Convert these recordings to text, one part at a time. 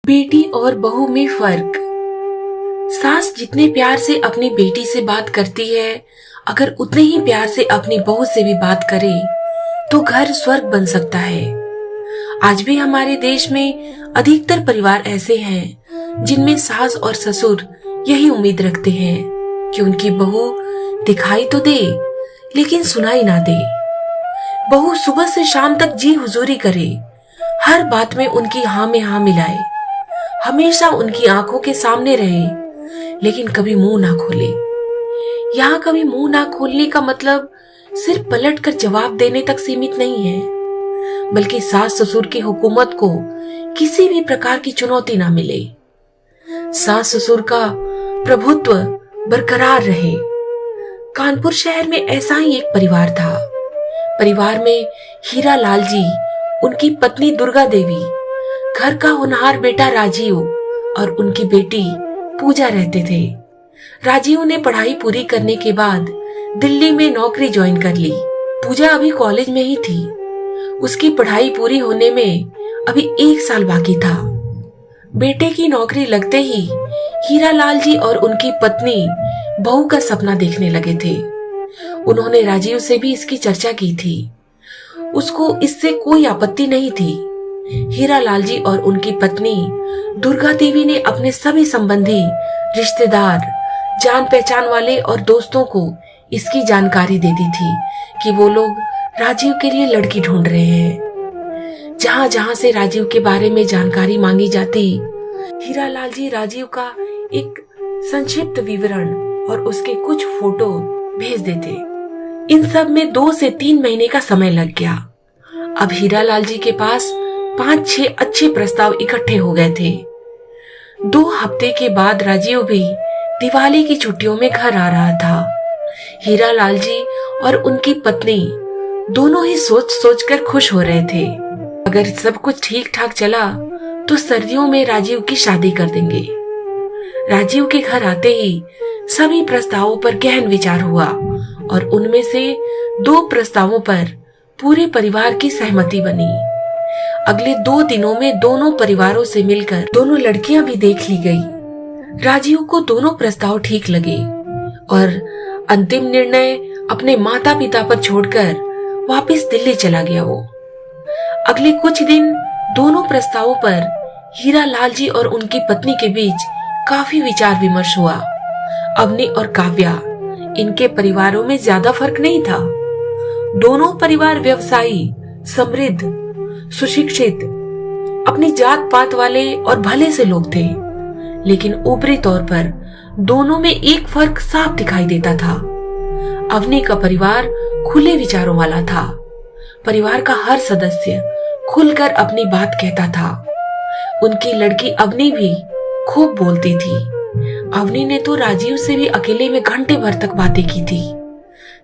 बेटी और बहू में फर्क। सास जितने प्यार से अपनी बेटी से बात करती है, अगर उतने ही प्यार से अपनी बहू से भी बात करे तो घर स्वर्ग बन सकता है। आज भी हमारे देश में अधिकतर परिवार ऐसे हैं जिनमें सास और ससुर यही उम्मीद रखते हैं कि उनकी बहू दिखाई तो दे लेकिन सुनाई ना दे। बहू सुबह से शाम तक जी हुजूरी करे, हर बात में उनकी हाँ में हाँ मिलाए, हमेशा उनकी आंखों के सामने रहे, लेकिन कभी मुंह ना खोले। यहाँ कभी मुंह ना खोलने का मतलब सिर्फ पलट कर जवाब देने तक सीमित नहीं है, बल्कि सास ससुर की हुकूमत को किसी भी प्रकार की चुनौती ना मिले, सास ससुर का प्रभुत्व बरकरार रहे। कानपुर शहर में ऐसा ही एक परिवार था। परिवार में हीरा लाल जी, उनकी पत्नी दुर्गा देवी, घर का होनहार बेटा राजीव और उनकी बेटी पूजा रहते थे। राजीव ने पढ़ाई पूरी करने के बाद दिल्ली में नौकरी ज्वाइन कर ली। पूजा अभी कॉलेज में ही थी। उसकी पढ़ाई पूरी होने में अभी 1 साल बाकी था। बेटे की नौकरी लगते ही हीरा लाल जी और उनकी पत्नी बहू का सपना देखने लगे थे। उन्होंने राजीव से भी इसकी चर्चा की थी। उसको इससे कोई आपत्ति नहीं थी। हीरा लाल जी और उनकी पत्नी दुर्गा देवी ने अपने सभी संबंधी, रिश्तेदार, जान पहचान वाले और दोस्तों को इसकी जानकारी दे दी थी कि वो लोग राजीव के लिए लड़की ढूंढ रहे हैं। जहां जहां से राजीव के बारे में जानकारी मांगी जाती, हीरा लाल जी राजीव का एक संक्षिप्त विवरण और उसके कुछ फोटो भेज देते। इन सब में 2 से 3 महीने का समय लग गया। अब हीरा लाल जी के पास 5-6 अच्छे प्रस्ताव इकट्ठे हो गए थे। 2 हफ्ते के बाद राजीव भी दिवाली की छुट्टियों में घर आ रहा था। हीरा लाल जी और उनकी पत्नी दोनों ही सोच सोच कर खुश हो रहे थे। अगर सब कुछ ठीक ठाक चला तो सर्दियों में राजीव की शादी कर देंगे। राजीव के घर आते ही सभी प्रस्तावों पर गहन विचार हुआ और उनमें से 2 प्रस्तावों पर पूरे परिवार की सहमति बनी। अगले 2 दिनों में दोनों परिवारों से मिलकर दोनों लड़कियां भी देख ली गई। राजीव को दोनों प्रस्ताव ठीक लगे और अंतिम निर्णय अपने माता पिता पर छोड़कर वापस दिल्ली चला गया वो। अगले कुछ दिन दोनों प्रस्तावों पर हीरा लाल जी और उनकी पत्नी के बीच काफी विचार विमर्श हुआ। अवनी और काव्या, इनके परिवारों में ज्यादा फर्क नहीं था। दोनों परिवार व्यवसायी, समृद्ध, सुशिक्षित, अपनी जात पात वाले और भले से लोग थे, लेकिन ऊपरी तौर पर दोनों में एक फर्क साफ दिखाई देता था। अवनी का परिवार खुले विचारों वाला था। परिवार का हर सदस्य खुलकर अपनी बात कहता था। उनकी लड़की अवनी भी खूब बोलती थी। अवनी ने तो राजीव से भी अकेले में घंटे भर तक बातें की थी।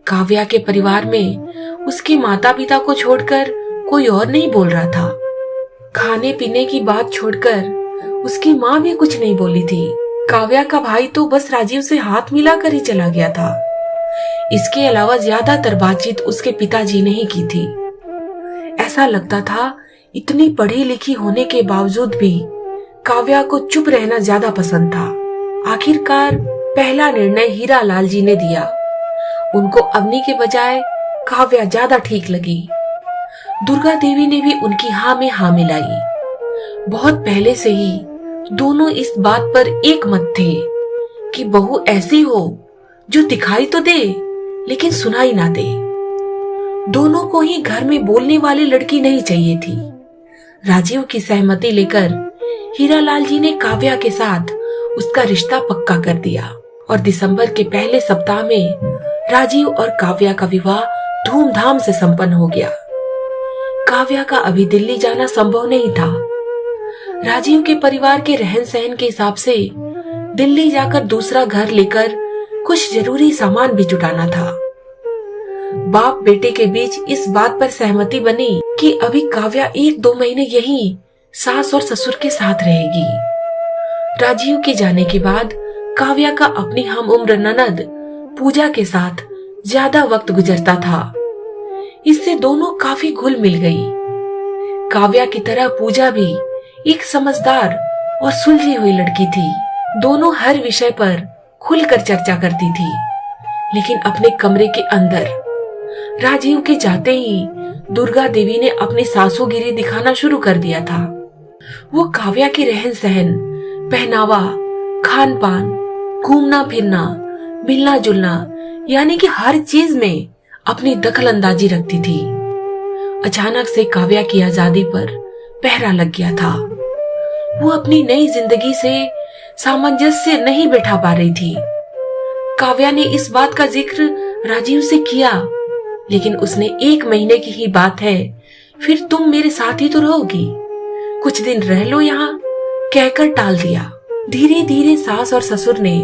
काव्या के परिवार में उसके माता पिता को छोड़कर कोई और नहीं बोल रहा था। खाने पीने की बात छोड़कर उसकी माँ भी कुछ नहीं बोली थी। काव्या का भाई तो बस राजीव से हाथ मिलाकर ही चला गया था। इसके अलावा ज्यादातर बातचीत उसके पिताजी ने ही की थी। ऐसा लगता था इतनी पढ़ी लिखी होने के बावजूद भी काव्या को चुप रहना ज्यादा पसंद था। आखिरकार पहला निर्णय हीरा लाल जी ने दिया। उनको अवनी के बजाय काव्या ज्यादा ठीक लगी। दुर्गा देवी ने भी उनकी हाँ में हाँ मिलाई। बहुत पहले से ही दोनों इस बात पर एक मत थे कि बहू ऐसी हो जो दिखाई तो दे लेकिन सुनाई ना दे। दोनों को ही घर में बोलने वाली लड़की नहीं चाहिए थी। राजीव की सहमति लेकर हीरा लाल जी ने काव्या के साथ उसका रिश्ता पक्का कर दिया और दिसंबर के पहले सप्ताह में राजीव और काव्या का विवाह धूमधाम से संपन्न हो गया। काव्या का अभी दिल्ली जाना संभव नहीं था। राजीव के परिवार के रहन सहन के हिसाब से दिल्ली जाकर दूसरा घर लेकर कुछ जरूरी सामान भी जुटाना था। बाप बेटे के बीच इस बात पर सहमति बनी कि अभी काव्या 1-2 महीने यहीं सास और ससुर के साथ रहेगी। राजीव के जाने के बाद काव्या का अपनी हम उम्र ननद पूजा के साथ ज्यादा वक्त गुजरता था। इससे दोनों काफी घुल मिल गई। काव्या की तरह पूजा भी एक समझदार और सुलझी हुई लड़की थी। दोनों हर विषय पर खुलकर चर्चा करती थी, लेकिन अपने कमरे के अंदर राजीव के जाते ही दुर्गा देवी ने अपनी सासुगिरी दिखाना शुरू कर दिया था। वो काव्या के रहन सहन, पहनावा, खान पान, घूमना फिरना, मिलना जुलना, यानी कि हर चीज में अपनी दखल अंदाजी रखती थी। अचानक से काव्या की आजादी पर पहरा लग गया था। वो अपनी नई जिंदगी से सामंजस्य नहीं बैठा पा रही थी। काव्या ने इस बात का जिक्र राजीव से किया, लेकिन उसने 1 महीने की ही बात है, फिर तुम मेरे साथ ही तो रहोगी, कुछ दिन रह लो यहाँ, कहकर टाल दिया। धीरे धीरे सास और ससुर ने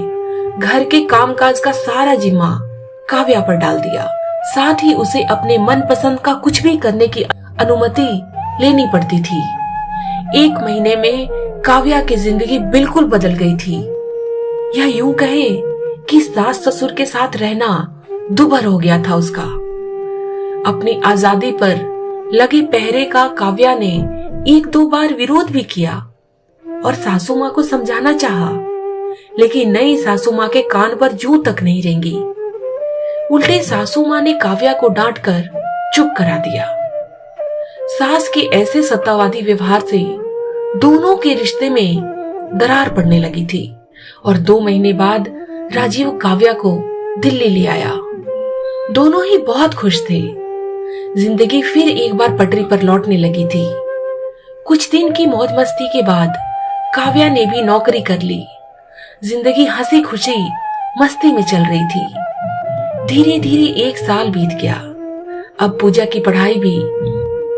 घर के कामकाज का सारा जिम्मा काव्या पर डाल दिया। साथ ही उसे अपने मनपसंद का कुछ भी करने की अनुमति लेनी पड़ती थी। 1 महीने में काव्या की जिंदगी बिल्कुल बदल गई थी। या यूं कहे कि सास ससुर के साथ रहना दुभर हो गया था उसका। अपनी आजादी पर लगे पहरे का काव्या ने 1-2 बार विरोध भी किया और सासू माँ को समझाना चाहा, लेकिन नई सासू माँ के कान पर जूं तक नहीं रेंगी। उल्टे सासू माँ ने काव्या को डांट कर चुप करा दिया। सास के ऐसे सत्तावादी व्यवहार से दोनों के रिश्ते में दरार पड़ने लगी थी और 2 महीने बाद राजीव काव्या को दिल्ली ले आया। दोनों ही बहुत खुश थे। जिंदगी फिर एक बार पटरी पर लौटने लगी थी। कुछ दिन की मौज मस्ती के बाद काव्या ने भी नौकरी कर ली। जिंदगी हंसी खुशी मस्ती में चल रही थी। धीरे धीरे 1 साल बीत गया। अब पूजा की पढ़ाई भी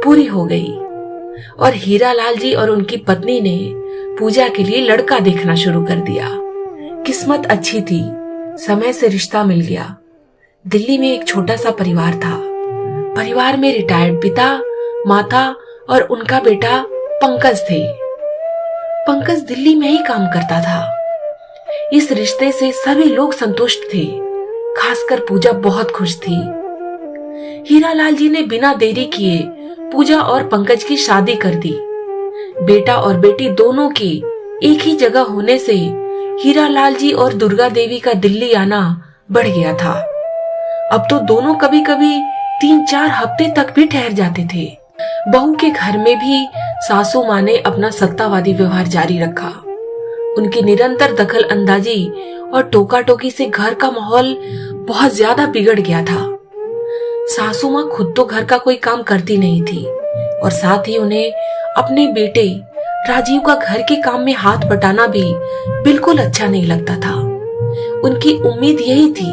पूरी हो गई और हीरालाल जी और उनकी पत्नी ने पूजा के लिए लड़का देखना शुरू कर दिया। किस्मत अच्छी थी, समय से रिश्ता मिल गया। दिल्ली में एक छोटा सा परिवार था। परिवार में रिटायर्ड पिता, माता और उनका बेटा पंकज थे। पंकज दिल्ली में ही काम करता था। इस रिश्ते से सभी लोग संतुष्ट थे, खासकर पूजा बहुत खुश थी। हीरालाल जी ने बिना देरी किए पूजा और पंकज की शादी कर दी। बेटा और बेटी दोनों के एक ही जगह होने से हीरालाल जी और दुर्गा देवी का दिल्ली आना बढ़ गया था। अब तो दोनों कभी कभी 3-4 हफ्ते तक भी ठहर जाते थे। बहू के घर में भी सासू माँ ने अपना सत्तावादी व्यवहार जारी रखा। उनकी निरंतर दखल अंदाजी और टोका टोकी से घर का माहौल बहुत ज्यादा बिगड़ गया था। सासू माँ खुद तो घर का कोई काम करती नहीं थी और साथ ही उन्हें अपने बेटे राजीव का घर के काम में हाथ बटाना भी बिल्कुल अच्छा नहीं लगता था। उनकी उम्मीद यही थी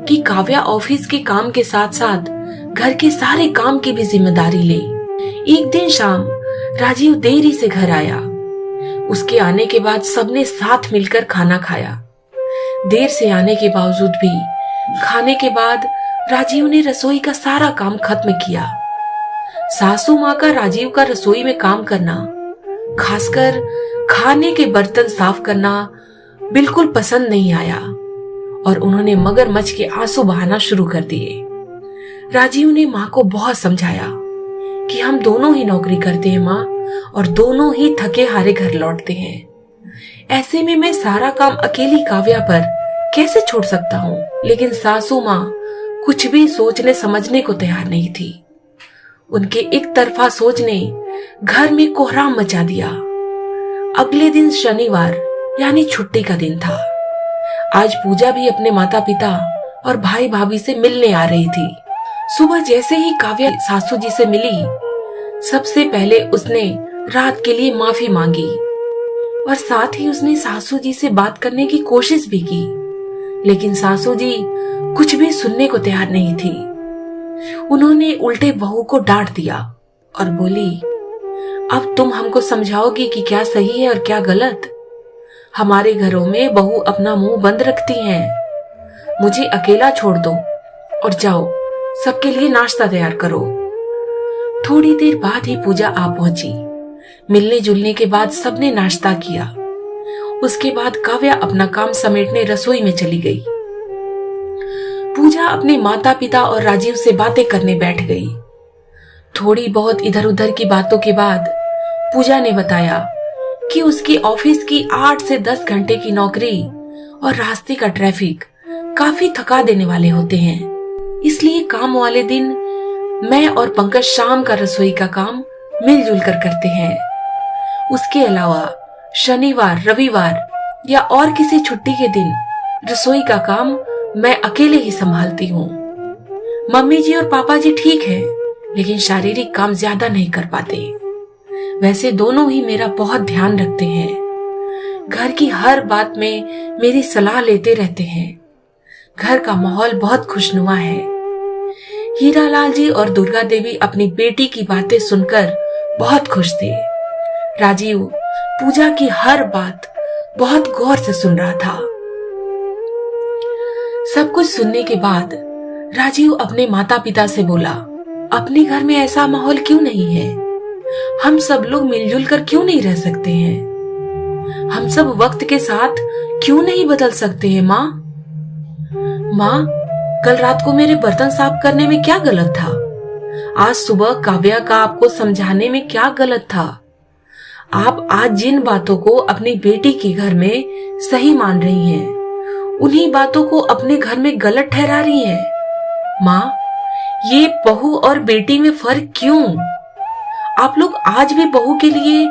कि काव्या ऑफिस के काम के साथ साथ घर के सारे काम की भी जिम्मेदारी ले। एक दिन शाम राजीव देरी से घर आया। उसके आने के बाद सबने साथ मिलकर खाना खाया। देर से आने के बावजूद भी खाने के बाद राजीव ने रसोई का सारा काम खत्म किया। सासू माँ का राजीव का रसोई में काम करना, खासकर खाने के बर्तन साफ करना, बिल्कुल पसंद नहीं आया और उन्होंने मगरमच्छ के आंसू बहाना शुरू कर दिए। राजीव ने माँ को बहुत समझाया कि हम दोनों ही नौकरी करते हैं माँ, और दोनों ही थके हारे घर लौटते हैं। ऐसे में मैं सारा काम अकेली काव्या पर कैसे छोड़ सकता हूँ। लेकिन सासू माँ कुछ भी सोचने समझने को तैयार नहीं थी। उनके एक तरफा सोच ने घर में कोहराम मचा दिया। अगले दिन शनिवार यानी छुट्टी का दिन था। आज पूजा भी अपने माता पिता और भाई भाभी से मिलने आ रही थी। सुबह जैसे ही काव्या सासू जी से मिली, सबसे पहले उसने रात के लिए माफी मांगी और साथ ही उसने सासू जी से बात करने की कोशिश भी की, लेकिन सासू जी कुछ भी सुनने को तैयार नहीं थी। उन्होंने उल्टे बहू को डांट दिया और बोली, अब तुम हमको समझाओगी कि क्या सही है और क्या गलत। हमारे घरों में बहू अपना मुंह बंद रखती हैं। मुझे अकेला छोड़ दो और जाओ, सबके लिए नाश्ता तैयार करो। थोड़ी देर बाद ही पूजा आ पहुंची। मिलने जुलने के बाद सबने नाश्ता किया। उसके बाद काव्या अपना काम समेटने रसोई में चली गई। पूजा अपने माता पिता और राजीव से बातें करने बैठ गई। थोड़ी बहुत इधर उधर की बातों के बाद पूजा ने बताया कि उसकी ऑफिस की 8 से 10 घंटे की नौकरी और रास्ते का ट्रैफिक काफी थका देने वाले होते हैं। इसलिए काम वाले दिन मैं और पंकज शाम का रसोई का काम मिलजुल कर करते हैं। उसके अलावा शनिवार, रविवार या और किसी छुट्टी के दिन रसोई का काम मैं अकेले ही संभालती हूँ। मम्मी जी और पापा जी ठीक है, लेकिन शारीरिक काम ज्यादा नहीं कर पाते। वैसे दोनों ही मेरा बहुत ध्यान रखते हैं। घर की हर बात में मेरी सलाह लेते रहते हैं। घर का माहौल बहुत खुशनुमा है। हीरालाल जी और दुर्गा देवी अपनी बेटी की बातें सुनकर बहुत खुश थे। राजीव पूजा की हर बात बहुत गौर से सुन रहा था। सब कुछ सुनने के बाद राजीव अपने माता पिता से बोला, अपने घर में ऐसा माहौल क्यों नहीं है? हम सब लोग मिलजुल कर क्यों नहीं रह सकते हैं? हम सब वक्त के साथ क्यों नहीं बदल सकते हैं? माँ, कल रात को मेरे बर्तन साफ करने में क्या गलत था? आज सुबह काव्या का आपको समझाने में क्या गलत था? आप आज जिन बातों को अपनी बेटी के घर में सही मान रही हैं, उन्हीं बातों को अपने घर में गलत ठहरा रही हैं। माँ, ये बहू और बेटी में फर्क क्यों? आप लोग आज भी बहू के लिए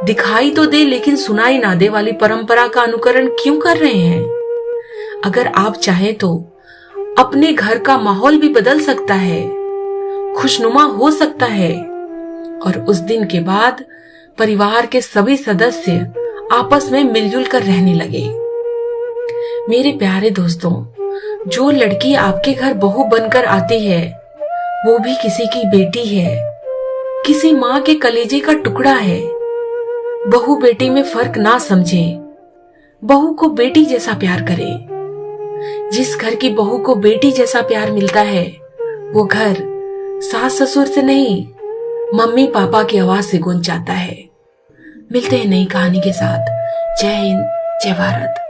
दिखाई तो दे लेकिन सुनाई ना दे वाली परंपरा का अनुकरण क्यों कर रहे हैं? अगर आप चाहें तो अपने घर का माहौल भी बदल सकता है, खुशनुमा हो सकता है और उस दिन के बाद परिवार के सभी सदस्य आपस में मिलजुल कर रहने लगे। मेरे प्यारे दोस्तों, जो लड़की आपके घर बहू बनकर आती है, वो भी किसी की बेटी है, किसी माँ के कलेजे का टुकड़ा है। बहू बेटी में फर्क ना समझे, बहू को बेटी जैसा प्यार करे। जिस घर की बहू को बेटी जैसा प्यार मिलता है, वो घर सास ससुर से नहीं, मम्मी पापा की आवाज से गूंज जाता है। मिलते हैं नई कहानी के साथ। जय हिंद, जय भारत।